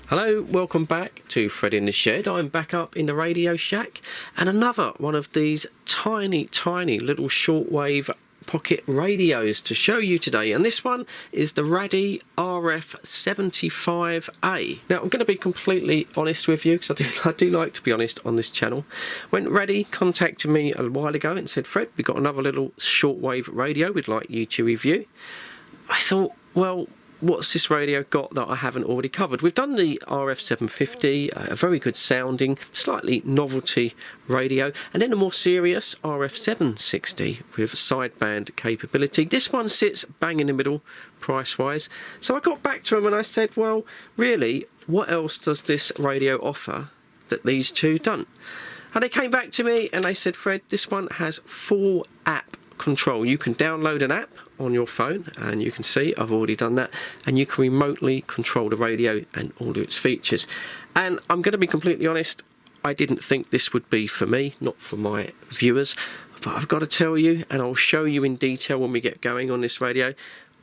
Hello, welcome back to Fred in the Shed. I'm back up in the Radio Shack and another one of these tiny little shortwave pocket radios to show you today, and this one is the Raddy RF75A. Now I'm going to be completely honest with you, because I do like to be honest on this channel. When Raddy contacted me a while ago and said, Fred, we've got another little shortwave radio we'd like you to review, I thought, well, what's this radio got that I haven't already covered? We've done the RF750, a very good sounding, slightly novelty radio, and then a more serious RF760 with sideband capability. This one sits bang in the middle price-wise. So I got back to him and I said, well, really, what else does this radio offer that these two don't? And they came back to me and they said, Fred, this one has full app control. You can download an app on your phone, and you can see I've already done that, and you can remotely control the radio and all of its features. And I'm going to be completely honest, I didn't think this would be for me, not for my viewers, but I've got to tell you, and I'll show you in detail when we get going on this radio,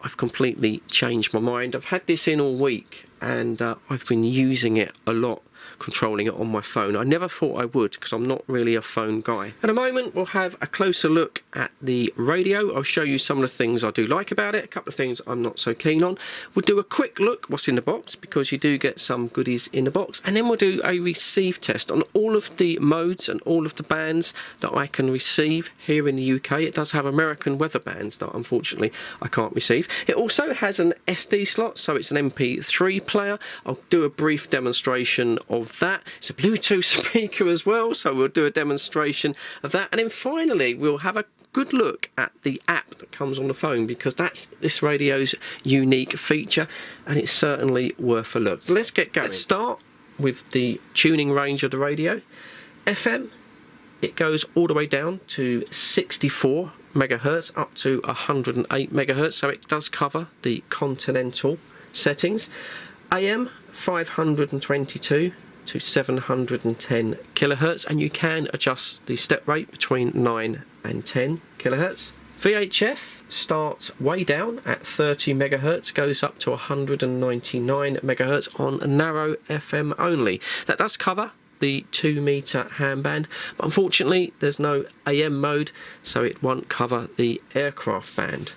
I've completely changed my mind. I've had this in all week and I've been using it a lot, controlling it on my phone. I never thought I would, because I'm not really a phone guy. In a moment we'll have a closer look at the radio. I'll show you some of the things I do like about it, a couple of things I'm not so keen on. We'll do a quick look what's in the box, because you do get some goodies in the box, and then we'll do a receive test on all of the modes and all of the bands that I can receive here in the UK. It does have American weather bands that unfortunately I can't receive. It also has an SD slot, so it's an MP3 player. I'll do a brief demonstration of that. It's a Bluetooth speaker as well, so we'll do a demonstration of that, and then finally we'll have a good look at the app that comes on the phone, because that's this radio's unique feature and it's certainly worth a look. So let's get going. Let's start with the tuning range of the radio. FM, it goes all the way down to 64 megahertz up to 108 megahertz, so it does cover the continental settings. AM, 522 to 710 kilohertz, and you can adjust the step rate between 9 and 10 kilohertz. VHF starts way down at 30 megahertz, goes up to 199 megahertz on narrow FM only. That does cover the 2-meter handband, but unfortunately there's no AM mode, so it won't cover the aircraft band.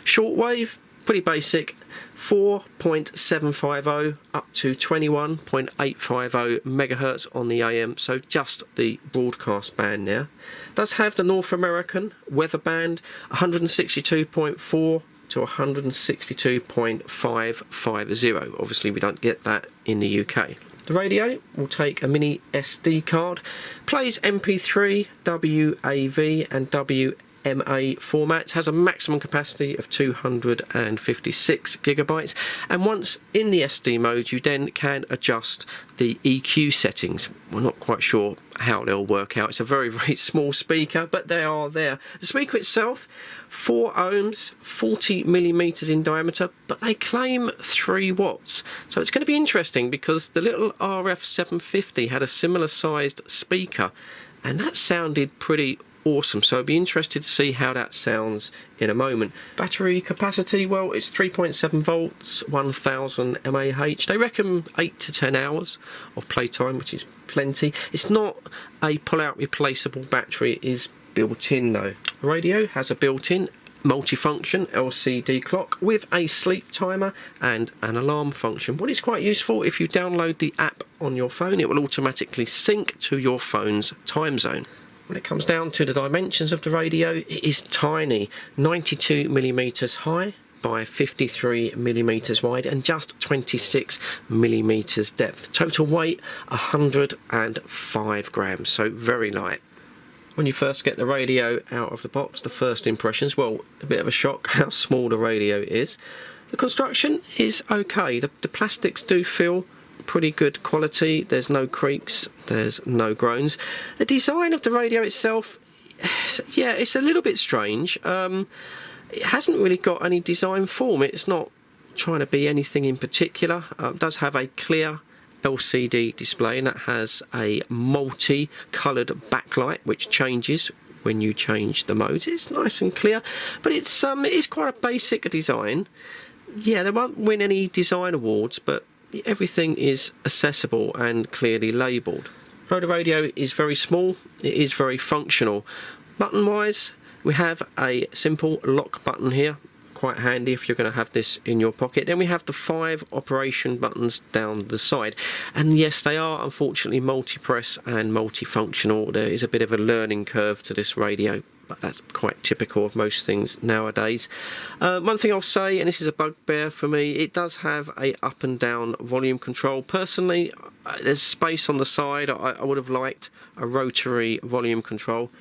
Shortwave, pretty basic, 4.750 up to 21.850 megahertz on the AM, so just the broadcast band now. Does have the North American weather band, 162.4 to 162.550. Obviously we don't get that in the UK. The radio will take a mini SD card, plays MP3, WAV and WMA formats, has a maximum capacity of 256 gigabytes, and once in the SD mode you then can adjust the EQ settings. We're not quite sure how they'll work out. It's a very small speaker, but they are there. The speaker itself, 4 ohms, 40 millimeters in diameter, but they claim 3 watts. So it's going to be interesting, because the little RF750 had a similar sized speaker and that sounded pretty awesome, so I'd be interested to see how that sounds in a moment. Battery capacity, well, it's 3.7 volts, 1000 mAh. They reckon 8 to 10 hours of playtime, which is plenty. It's not a pull-out replaceable battery, it is built in though. The radio has a built-in multifunction LCD clock with a sleep timer and an alarm function. What is quite useful, if you download the app on your phone, it will automatically sync to your phone's time zone. When it comes down to the dimensions of the radio, it is tiny, 92 millimeters high by 53 millimeters wide and just 26 millimeters depth. Total weight 105 grams, so very light. When you first get the radio out of the box, the first impressions, well, a bit of a shock how small the radio is. The construction is okay. The plastics do feel pretty good quality. There's no creaks, there's no groans. The design of the radio itself, yeah, it's a little bit strange. It hasn't really got any design form. It's not trying to be anything in particular. It does have a clear LCD display, and that has a multi-coloured backlight which changes when you change the modes. It's nice and clear, but it's quite a basic design. Yeah, they won't win any design awards, but everything is accessible and clearly labelled. Although the radio is very small, it is very functional. Button wise, we have a simple lock button here, quite handy if you're going to have this in your pocket. Then we have the 5 operation buttons down the side, and yes, they are unfortunately multi-press and multifunctional. There is a bit of a learning curve to this radio, but that's quite typical of most things nowadays. One thing I'll say, and this is a bugbear for me, it does have a up and down volume control. Personally, there's space on the side. I would have liked a rotary volume control,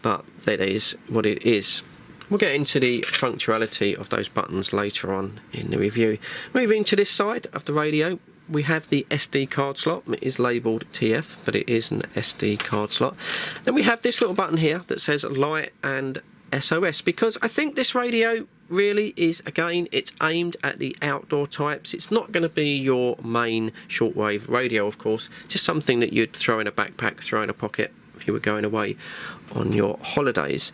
but that is what it is. We'll get into the functionality of those buttons later on in the review. Moving to this side of the radio, we have the SD card slot. It is labelled TF, but it is an SD card slot. Then we have this little button here that says Light and SOS, because I think this radio really is, again, it's aimed at the outdoor types. It's not going to be your main shortwave radio, of course, just something that you'd throw in a backpack, throw in a pocket if you were going away on your holidays.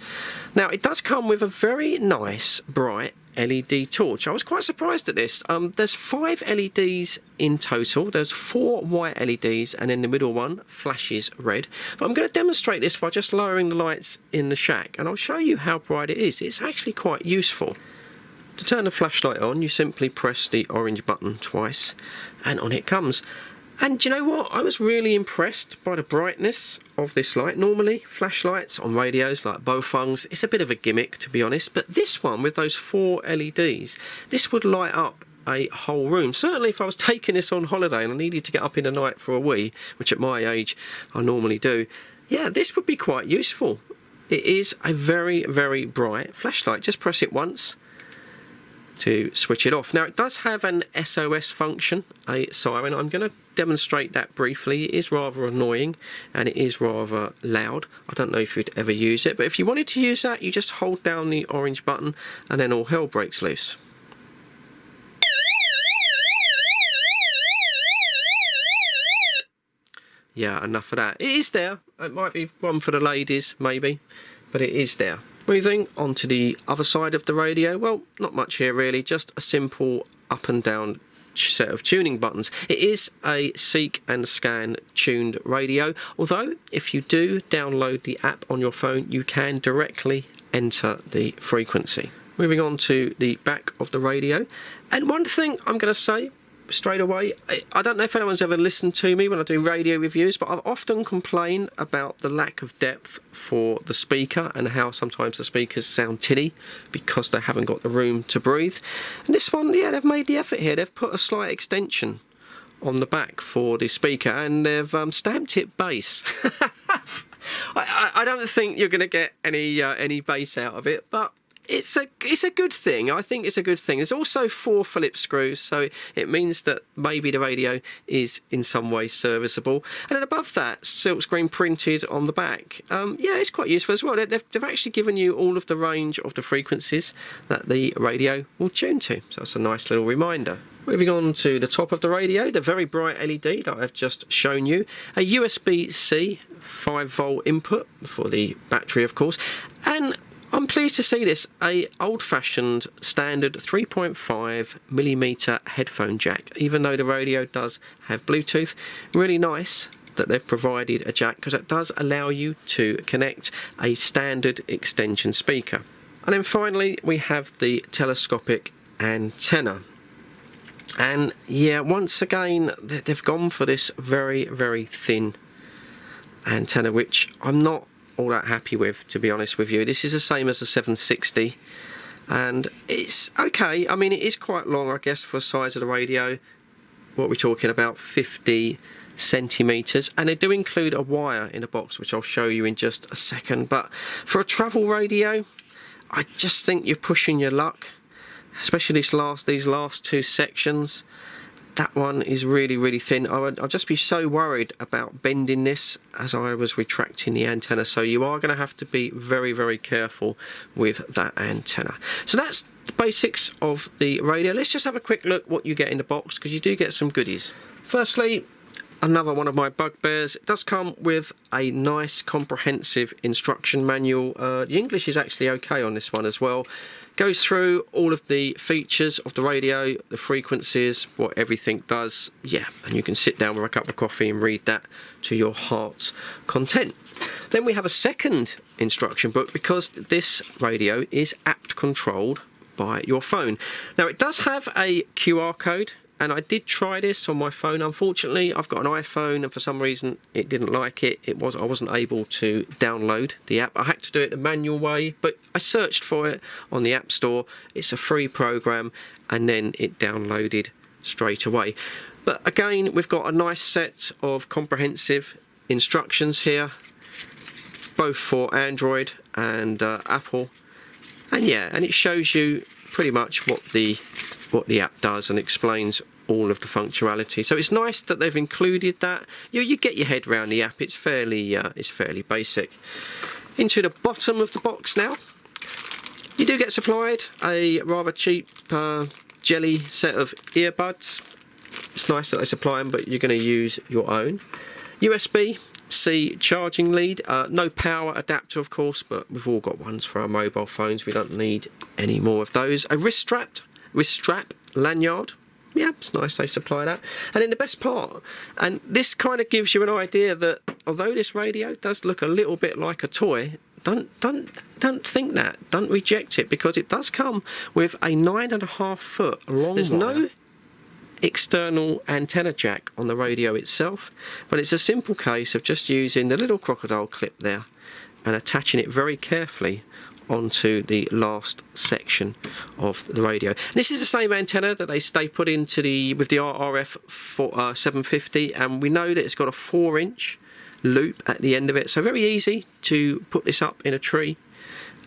Now, it does come with a very nice bright LED torch. I was quite surprised at this. There's 5 LEDs in total. There's 4 white LEDs, and then the middle one flashes red. But I'm going to demonstrate this by just lowering the lights in the shack, and I'll show you how bright it is. It's actually quite useful. To turn the flashlight on, you simply press the orange button twice, and on it comes. And do you know what? I was really impressed by the brightness of this light. Normally, flashlights on radios like Bofung's, it's a bit of a gimmick, to be honest. But this one, with those 4 LEDs, this would light up a whole room. Certainly if I was taking this on holiday and I needed to get up in the night for a wee, which at my age I normally do, yeah, this would be quite useful. It is a very, very bright flashlight. Just press it once to switch it off. Now, it does have an SOS function, a siren. I'm going to demonstrate that briefly. It is rather annoying and it is rather loud. I don't know if you'd ever use it, but if you wanted to use that, you just hold down the orange button and then all hell breaks loose. Yeah, enough of that. It is there. It might be one for the ladies, maybe, but it is there. Moving on to the other side of the radio, well, not much here really, just a simple up and down set of tuning buttons. It is a seek and scan tuned radio, although if you do download the app on your phone, you can directly enter the frequency. Moving on to the back of the radio, and one thing I'm going to say straight away, I don't know if anyone's ever listened to me when I do radio reviews, but I've often complained about the lack of depth for the speaker and how sometimes the speakers sound tinny because they haven't got the room to breathe. And this one, yeah, they've made the effort here. They've put a slight extension on the back for the speaker and they've stamped it bass. I don't think you're going to get any bass out of it, but it's a good thing. I think it's a good thing. There's also 4 Phillips screws, so it means that maybe the radio is in some way serviceable. And then above that, silkscreen printed on the back. Yeah, it's quite useful as well. They've actually given you all of the range of the frequencies that the radio will tune to. So that's a nice little reminder. Moving on to the top of the radio, the very bright LED that I've just shown you. A USB-C 5-volt input for the battery, of course. And I'm pleased to see this, a old-fashioned standard 3.5mm headphone jack, even though the radio does have Bluetooth. Really nice that they've provided a jack, because it does allow you to connect a standard extension speaker. And then finally we have the telescopic antenna. And yeah, once again they've gone for this very, very thin antenna, which I'm not all that happy with, to be honest with you. This is the same as the 760 and it's okay. I mean, it is quite long, I guess, for the size of the radio. What we're talking about, 50 centimeters, and they do include a wire in the box, which I'll show you in just a second. But for a travel radio, I just think you're pushing your luck, especially these last 2 sections. That one is really, really thin. I'll just be so worried about bending this as I was retracting the antenna. So you are going to have to be very, very careful with that antenna. So that's the basics of the radio. Let's just have a quick look what you get in the box, because you do get some goodies. Firstly, another one of my bugbears. It does come with a nice comprehensive instruction manual. The English is actually okay on this one as well. Goes through all of the features of the radio, the frequencies, what everything does. Yeah, and you can sit down with a cup of coffee and read that to your heart's content. Then we have a second instruction book, because this radio is app controlled by your phone. Now it does have a QR code, and I did try this on my phone. Unfortunately, I've got an iPhone, and for some reason it didn't like it. I wasn't able to download the app. I had to do it the manual way, but I searched for it on the App Store. It's a free program, and then it downloaded straight away. But again, we've got a nice set of comprehensive instructions here, both for Android and Apple. And yeah, and it shows you pretty much what the app does and explains all of the functionality. So it's nice that they've included that. You get your head around the app. It's fairly basic. Into the bottom of the box now, you do get supplied a rather cheap jelly set of earbuds. It's nice that they supply them, but you're going to use your own. USB-C charging lead, no power adapter of course, but we've all got ones for our mobile phones. We don't need any more of those. A wrist strap lanyard. Yeah, it's nice they supply that. And then the best part, and this kind of gives you an idea that although this radio does look a little bit like a toy, don't think that. Don't reject it, because it does come with a 9.5 foot long There's wire. No external antenna jack on the radio itself, but it's a simple case of just using the little crocodile clip there and attaching it very carefully onto the last section of the radio. And this is the same antenna that they put into with the RF75, and we know that it's got a 4-inch loop at the end of it, so very easy to put this up in a tree,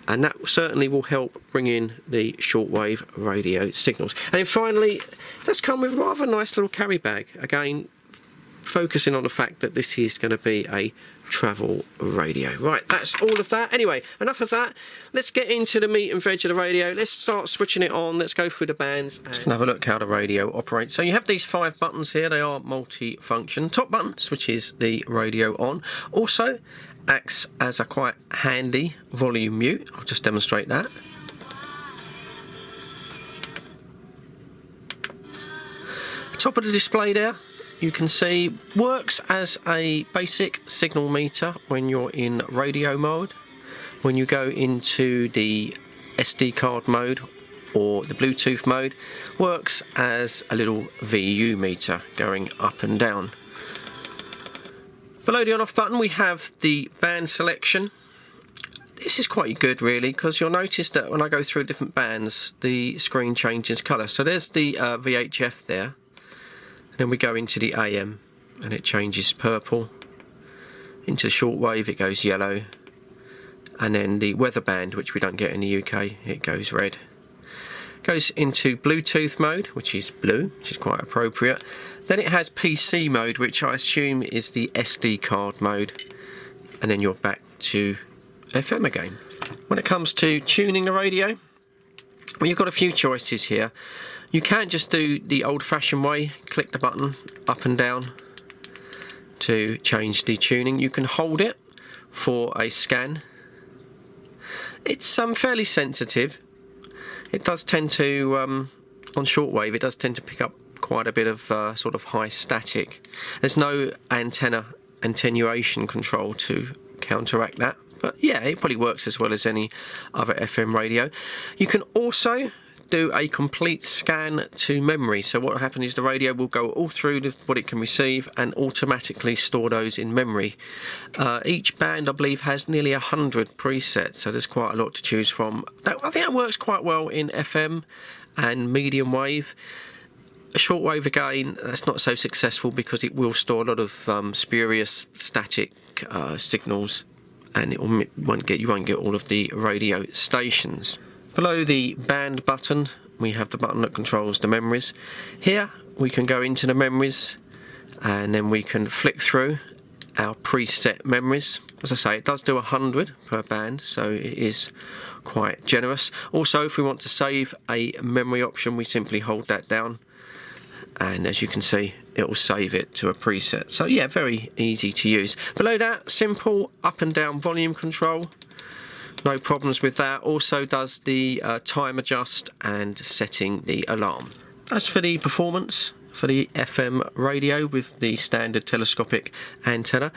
and that certainly will help bring in the shortwave radio signals. And then finally, it does come with a rather nice little carry bag, again focusing on the fact that this is going to be a travel radio. Right, that's all of that. Anyway, enough of that. Let's get into the meat and veg of the radio. Let's start switching it on. Let's go through the bands and have a look how the radio operates. So you have these 5 buttons here. They are multi-function. Top button switches the radio on. Also acts as a quite handy volume mute. I'll just demonstrate that. Top of the display there, you can see, works as a basic signal meter when you're in radio mode. When you go into the SD card mode or the Bluetooth mode, works as a little VU meter going up and down. Below the on-off button we have the band selection. This is quite good really, because you'll notice that when I go through different bands the screen changes colour. So there's the VHF there. Then we go into the AM and it changes purple. Into the shortwave it goes yellow. And then the weather band, which we don't get in the UK, it goes red. Goes into Bluetooth mode, which is blue, which is quite appropriate. Then it has PC mode, which I assume is the SD card mode. And then you're back to FM again. When it comes to tuning the radio, well, you've got a few choices here. You can just do the old-fashioned way, click the button up and down to change the tuning. You can hold it for a scan. It's fairly sensitive. It does tend to, on shortwave, it does tend to pick up quite a bit of sort of high static. There's no antenna attenuation control to counteract that, but yeah, it probably works as well as any other FM radio. You can also do a complete scan to memory. So what will happen is the radio will go all through what it can receive and automatically store those in memory. Each band, I believe, has nearly 100 presets, so there's quite a lot to choose from. I think that works quite well in FM and medium wave. Shortwave again, that's not so successful because it will store a lot of spurious static signals, and you won't get all of the radio stations. Below the band button we have the button that controls the memories. Here we can go into the memories and then we can flick through our preset memories. As I say, it does do 100 per band, so it is quite generous. Also, if we want to save a memory option, we simply hold that down, and as you can see, it will save it to a preset. So yeah, very easy to use. Below that, simple up and down volume control. No problems with that. Also does the time adjust and setting the alarm. As for the performance for the FM radio with the standard telescopic antenna,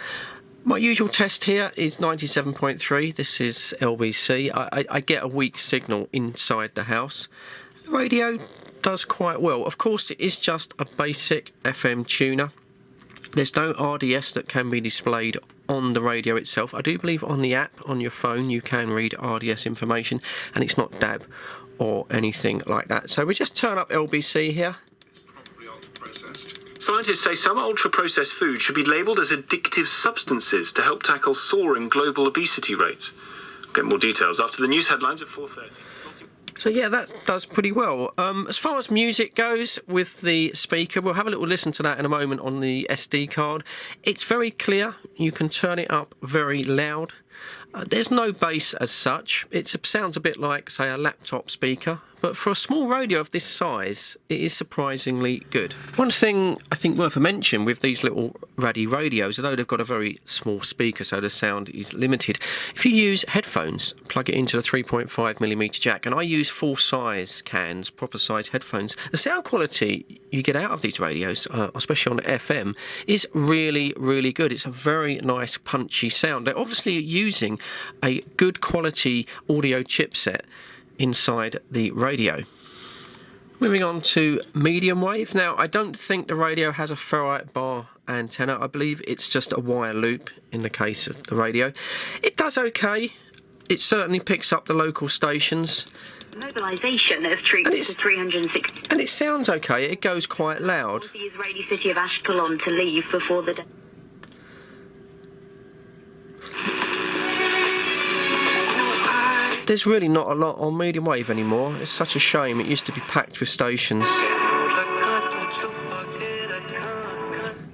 my usual test here is 97.3. This is LBC. I get a weak signal inside the house. The radio does quite well. Of course, it is just a basic FM tuner. There's no RDS that can be displayed on the radio itself. I do believe on the app on your phone you can read RDS information, and it's not DAB or anything like that. So we just turn up LBC here. Scientists say some ultra-processed food should be labelled as addictive substances to help tackle soaring global obesity rates. We'll get more details after the news headlines at 4:30. So yeah, that does pretty well. As far as music goes with the speaker, we'll have a little listen to that in a moment on the SD card. It's very clear. You can turn it up very loud. There's no bass as such. It sounds a bit like, say, a laptop speaker. But for a small radio of this size, it is surprisingly good. One thing I think worth a mention with these little Raddy radios, although they've got a very small speaker so the sound is limited, if you use headphones, plug it into the 3.5mm jack, and I use full size cans, proper size headphones, the sound quality you get out of these radios, especially on FM, is really, really good. It's a very nice punchy sound. They're obviously using a good quality audio chipset inside the radio. Moving on to medium wave. Now, I don't think the radio has a ferrite bar antenna. I believe it's just a wire loop in the case of the radio. It does okay. It certainly picks up the local stations. Mobilisation of troops to 360. And it sounds okay. It goes quite loud. The Israeli city of Ashkelon to leave before the day. There's really not a lot on medium wave anymore. It's such a shame. It used to be packed with stations.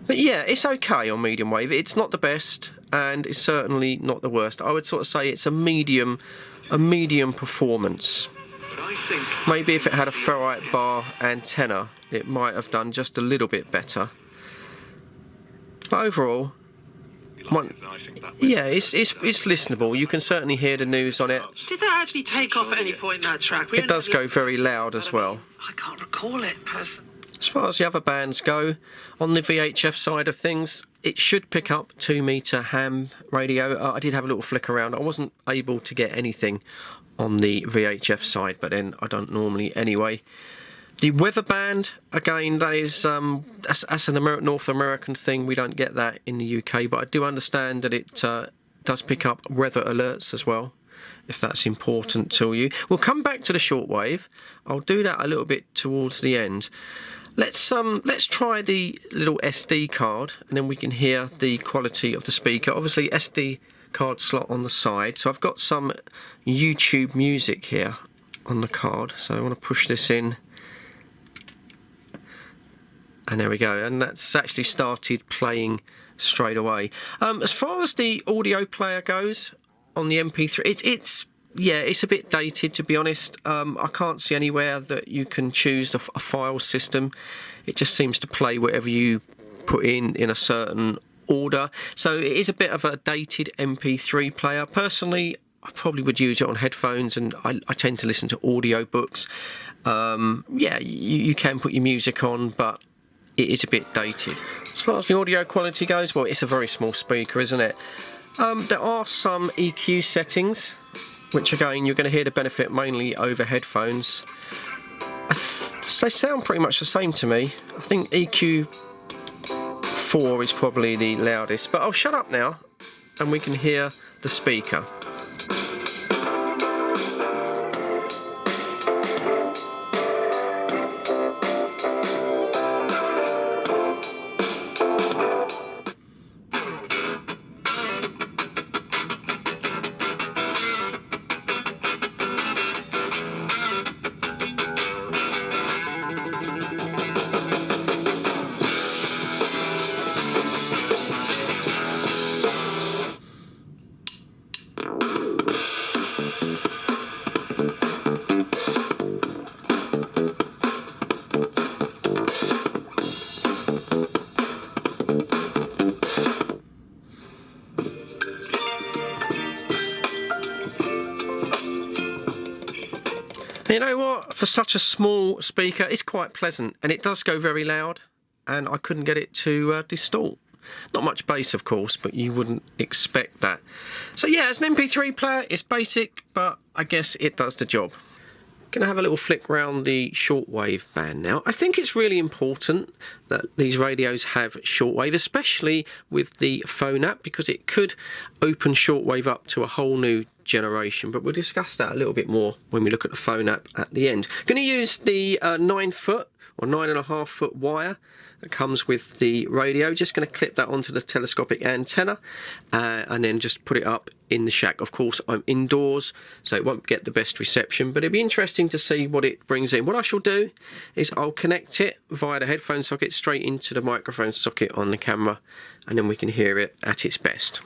But yeah, it's okay on medium wave. It's not the best, and it's certainly not the worst. I would sort of say it's a medium performance. Maybe if it had a ferrite bar antenna, it might have done just a little bit better. But overall, yeah, it's listenable. You can certainly hear the news on it. Did that actually take off at any point in that track? It does go very loud as well. I can't recall it personally. As far as the other bands go, on the VHF side of things, it should pick up 2-meter ham radio. I did have a little flick around. I wasn't able to get anything on the VHF side, but then I don't normally anyway. The weather band, again, that is that's an North American thing. We don't get that in the UK, but I do understand that it does pick up weather alerts as well, if that's important to you. We'll come back to the shortwave. I'll do that a little bit towards the end. Let's try the little SD card, and then we can hear the quality of the speaker. Obviously, SD card slot on the side. So I've got some YouTube music here on the card. So I want to push this in. And there we go, and that's actually started playing straight away. As far as the audio player goes on the MP3, it's a bit dated, to be honest. I can't see anywhere that you can choose a file system. It just seems to play whatever you put in a certain order. So it is a bit of a dated MP3 player. Personally, I probably would use it on headphones, and I tend to listen to audio books. Yeah, you can put your music on, but it is a bit dated. As far as the audio quality goes, well, it's a very small speaker, isn't it? There are some EQ settings, which again, you're going to hear the benefit mainly over headphones. They sound pretty much the same to me. I think EQ 4 is probably the loudest, but I'll shut up now and we can hear the speaker. You know what? For such a small speaker, it's quite pleasant, and it does go very loud, and I couldn't get it to distort. Not much bass, of course, but you wouldn't expect that. So yeah, as an MP3 player, it's basic, but I guess it does the job. Going to have a little flick round the shortwave band now. I think it's really important that these radios have shortwave, especially with the phone app, because it could open shortwave up to a whole new generation. But we'll discuss that a little bit more when we look at the phone app at the end. Going to use the 9-foot or 9.5-foot wire that comes with the radio. Just going to clip that onto the telescopic antenna and then just put it up in the shack. Of course, I'm indoors, so it won't get the best reception, but it'll be interesting to see what it brings in. What I shall do is I'll connect it via the headphone socket straight into the microphone socket on the camera, and then we can hear it at its best.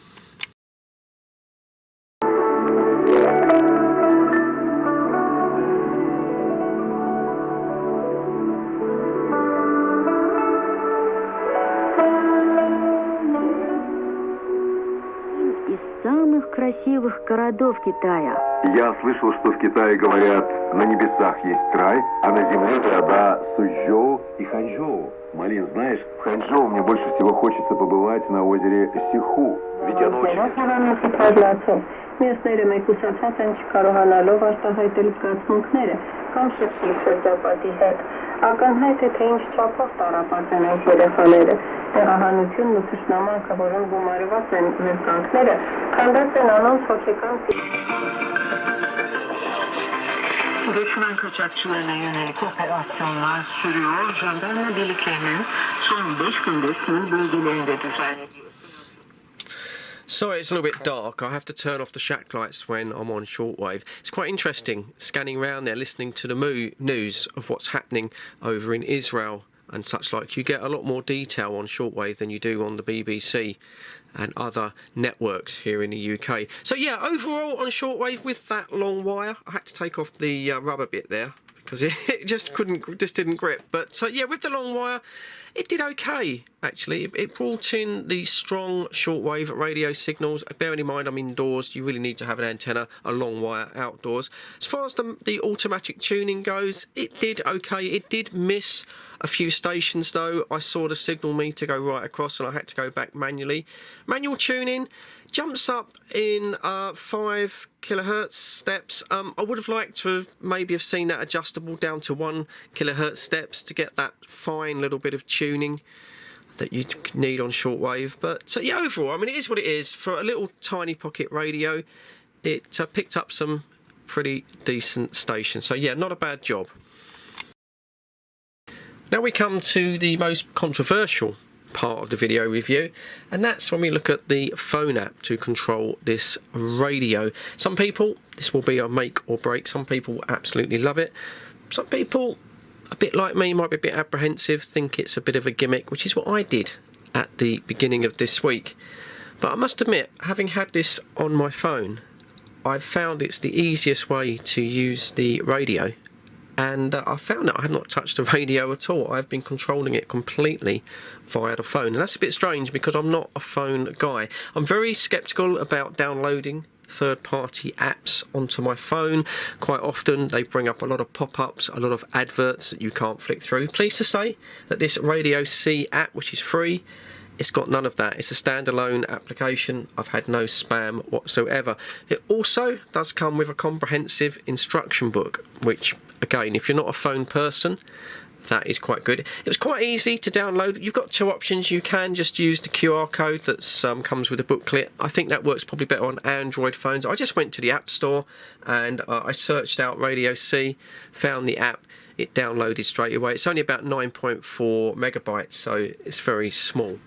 Красивых городов Китая. Я слышал, что в Китае говорят, на небесах есть край, а на земле города Сузhou и Ханчжоу. Малин, знаешь, в Ханчжоу мне больше всего хочется побывать на озере Сиху, ведь оно очень... Մյուսները մեկուսացած են չկարողանալով արտահայտել զգացմունքները կամ շփվել շրջապատի հետ։ Ակնհայտ է, թե ինչ չափով տառապած են այս երեխաները։ Տեղահանությունն ու թշնամանքը, որոնց գումարված են ներկանքները, քանդած են անոնց հոգեկան Göçmen kaçakçılarına yönelik operasyonlar sürüyor. Jandarma birliklerinin son 5 günde sınır bölgelerinde düzenlediyor. Sorry, it's a little bit dark. I have to turn off the shack lights when I'm on shortwave. It's quite interesting scanning around there, listening to the news of what's happening over in Israel and such like. You get a lot more detail on shortwave than you do on the BBC and other networks here in the UK. So yeah, overall on shortwave with that long wire, I had to take off the rubber bit there because it just didn't grip. But yeah, with the long wire, it did okay, actually. It brought in the strong shortwave radio signals. Bearing in mind I'm indoors, you really need to have an antenna, a long wire outdoors. As far as the automatic tuning goes, it did okay. It did miss a few stations, though. I saw the signal meter go right across and I had to go back manually. Manual tuning jumps up in 5 kilohertz steps. I would have liked to maybe have seen that adjustable down to 1 kilohertz steps to get that fine little bit of tuning that you need on shortwave. But yeah, overall, I mean, it is what it is. For a little tiny pocket radio, it picked up some pretty decent stations. So yeah, not a bad job. Now we come to the most controversial part of the video review, and that's when we look at the phone app to control this radio. Some people, this will be a make or break. Some people absolutely love it. Some people, a bit like me, might be a bit apprehensive, think it's a bit of a gimmick, which is what I did at the beginning of this week. But I must admit, having had this on my phone, I've found it's the easiest way to use the radio. And I found that I have not touched the radio at all. I've been controlling it completely via the phone. And that's a bit strange because I'm not a phone guy. I'm very sceptical about downloading third-party apps onto my phone. Quite often they bring up a lot of pop-ups, a lot of adverts that you can't flick through. Pleased to say that this Radio C app, which is free, it's got none of that. It's a standalone application. I've had no spam whatsoever. It also does come with a comprehensive instruction book, which, again, if you're not a phone person, that is quite good. It was quite easy to download. You've got two options. You can just use the QR code that comes with the booklet. I think that works probably better on Android phones. I just went to the App Store and I searched out Radio C, found the app. It downloaded straight away. It's only about 9.4 megabytes, so it's very small.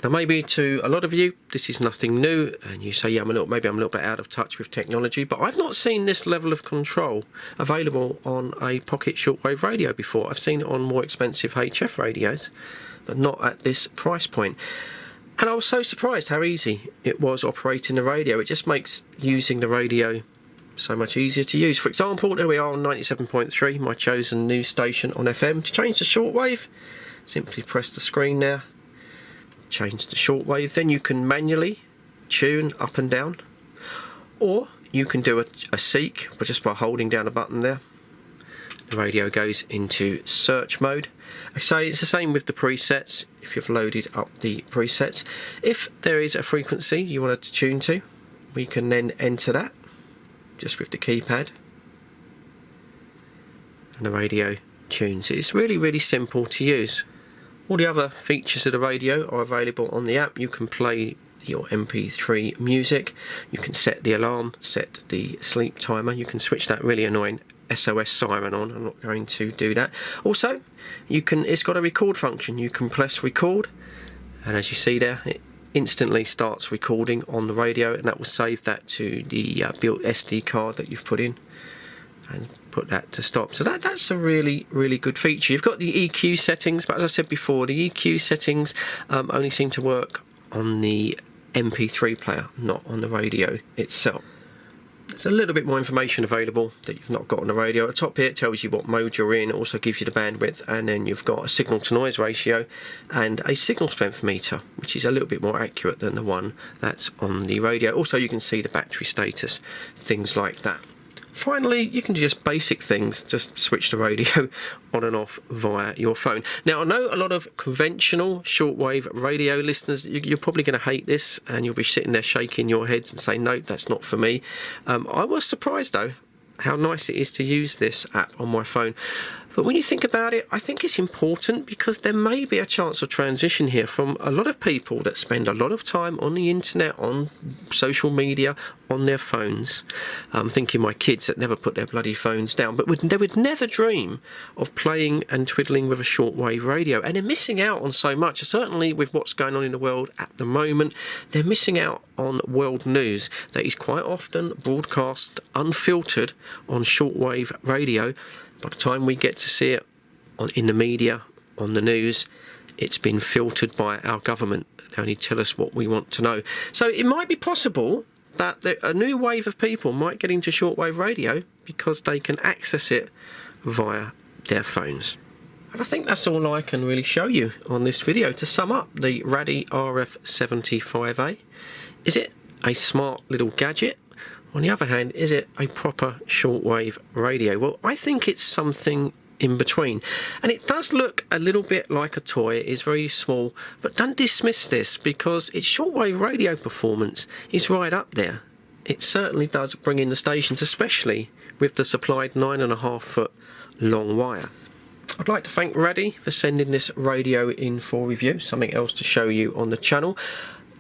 Now, maybe to a lot of you, this is nothing new, and you say, yeah, maybe I'm a little bit out of touch with technology, but I've not seen this level of control available on a pocket shortwave radio before. I've seen it on more expensive HF radios, but not at this price point. And I was so surprised how easy it was operating the radio. It just makes using the radio so much easier to use. For example, there we are on 97.3, my chosen news station on FM. To change to shortwave, simply press the screen there. Change to shortwave, then you can manually tune up and down, or you can do a seek just by holding down a button there. the radio goes into search mode. So it's the same with the presets. If you've loaded up the presets, if there is a frequency you want to tune to, we can then enter that just with the keypad, and the radio tunes. It's really, really simple to use. All the other features of the radio are available on the app. You can play your MP3 music, you can set the alarm, set the sleep timer, you can switch that really annoying SOS siren on. I'm not going to do that. Also, it's got a record function. You can press record, and as you see there, it instantly starts recording on the radio, and that will save that to the built SD card that you've put in, and put that to stop. So that's a really, really good feature. You've got the EQ settings, but as I said before, the EQ settings only seem to work on the MP3 player, not on the radio itself. There's a little bit more information available that you've not got on the radio. At the top here it tells you what mode you're in, it also gives you the bandwidth, and then you've got a signal to noise ratio and a signal strength meter, which is a little bit more accurate than the one that's on the radio. Also, you can see the battery status, things like that. Finally, you can do just basic things, just switch the radio on and off via your phone. Now, I know a lot of conventional shortwave radio listeners, you're probably going to hate this, and you'll be sitting there shaking your heads and saying, no, that's not for me. I was surprised, though, how nice it is to use this app on my phone. But when you think about it, I think it's important because there may be a chance of transition here from a lot of people that spend a lot of time on the internet, on social media, on their phones. I'm thinking my kids that never put their bloody phones down, but they would never dream of playing and twiddling with a shortwave radio. And they're missing out on so much. Certainly with what's going on in the world at the moment, they're missing out on world news that is quite often broadcast unfiltered on shortwave radio. By the time we get to see it in the media, on the news, it's been filtered by our government. They only tell us what we want to know. So it might be possible that a new wave of people might get into shortwave radio because they can access it via their phones. And I think that's all I can really show you on this video. To sum up, the Raddy RF75A, is it a smart little gadget? On the other hand, is it a proper shortwave radio? Well, I think it's something in between. And it does look a little bit like a toy. It is very small, but don't dismiss this because its shortwave radio performance is right up there. It certainly does bring in the stations, especially with the supplied 9.5-foot long wire. I'd like to thank Raddy for sending this radio in for review, something else to show you on the channel.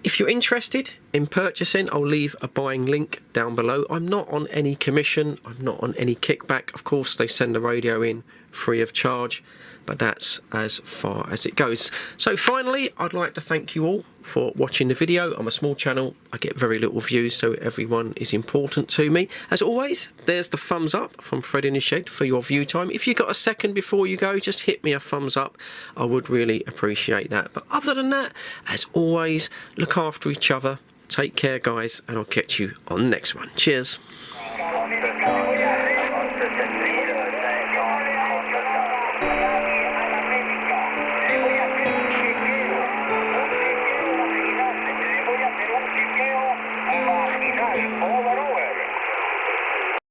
If you're interested in purchasing, I'll leave a buying link down below. I'm not on any commission, I'm not on any kickback. Of course, they send the radio in free of charge, but that's as far as it goes. So finally, I'd like to thank you all for watching the video. I'm a small channel, I get very little views, so everyone is important to me. As always, there's the thumbs up from Fred in the Shed for your view time. If you've got a second before you go, just hit me a thumbs up. I would really appreciate that. But other than that, as always, look after each other. Take care, guys, and I'll catch you on the next one. Cheers.